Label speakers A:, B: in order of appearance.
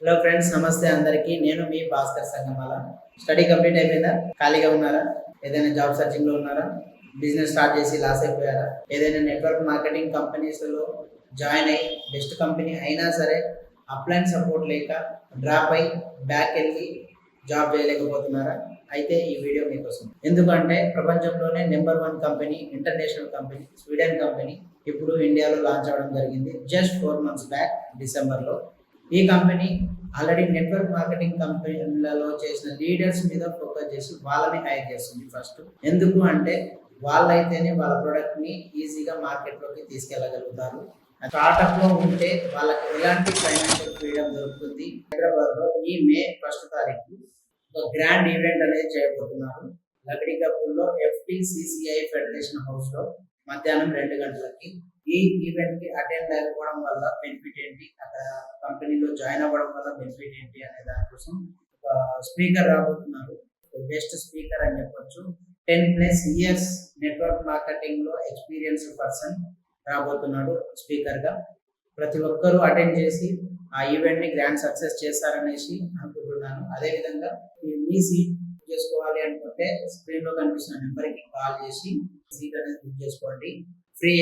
A: Hello friends, నమస్తే అందరికీ. నేను మీ భాస్కర్ సంగమాల. స్టడీ కంప్లీట్ అయిపోయిందా? ఖాళీగా ఉన్నారా? ఏదైనా జాబ్ సర్చింగ్ లో ఉన్నారా? బిజినెస్ స్టార్ట్ చేసి లాస్ అయిపోయారా? ఏదైనా నెట్వర్క్ మార్కెటింగ్ కంపెనీస్లో జాయిన్ అయ్యి బెస్ట్ కంపెనీ అయినా సరే అప్లైన్ సపోర్ట్ లేక డ్రాప్ అయి బ్యాక్ వెళ్ళి జాబ్ చేయలేకపోతున్నారా? అయితే ఈ వీడియో మీకోసం. ఎందుకంటే ప్రపంచంలోనే number 1 company, international company, Sweden company ఇప్పుడు ఇండియాలో లాంచ్ అవ్వడం జరిగింది. జస్ట్ 4 months బ్యాక్ డిసెంబర్లో. ఈ కంపెనీ ఆల్రెడీ నెట్వర్క్ మార్కెటింగ్ కంపెనీలలో చేసిన లీడర్స్ మీద ఫోకస్ చేసి వాళ్ళని హైర్ చేస్తుంది ఫస్ట్. ఎందుకు అంటే వాళ్ళైతేనే వాళ్ళ ప్రోడక్ట్ ని ఈజీగా మార్కెట్లోకి తీసుకెళ్ళగలుగుతారు. స్టార్టప్ లో ఉంటే వాళ్ళకి ఎలాంటి ఫైనాన్షియల్ ఫ్రీడమ్ దొరుకుతుంది. హైదరాబాద్ లో ఈ మే 1వ తారీఖు ఒక గ్రాండ్ ఈవెంట్ అనేది చేయబోతున్నారు. లక్డీ కపూర్లో FTCCI ఫెడరేషన్ హౌస్ లో మధ్యాహ్నం 2 గంటలకి. ఈ ఈవెంట్ కి అటెండ్ అవ్వడం వల్ల బెనిఫిట్ ఏంటి, అక్కడ కంపెనీలో జాయిన్ అవ్వడం వల్ల బెనిఫిట్ ఏంటి అనే దానికోసం ఒక స్పీకర్ రాబోతున్నారు. బెస్ట్ స్పీకర్ అని చెప్పొచ్చు. 10+ years నెట్వర్క్ మార్కెటింగ్ లో ఎక్స్పీరియన్స్ పర్సన్ రాబోతున్నాడు స్పీకర్ గా. ప్రతి ఒక్కరూ అటెండ్ చేసి ఆ ఈవెంట్ ని గ్రాండ్ సక్సెస్ చేస్తారనేసి అనుకుంటున్నాను. అదేవిధంగా మీ సీట్ చేసుకోవాలి అనుకుంటే స్క్రీన్ లో కనిపిస్తున్న నెంబర్ కి కాల్ చేసి సీట్ అనేది బుక్ చేసుకోండి. ఫ్రీ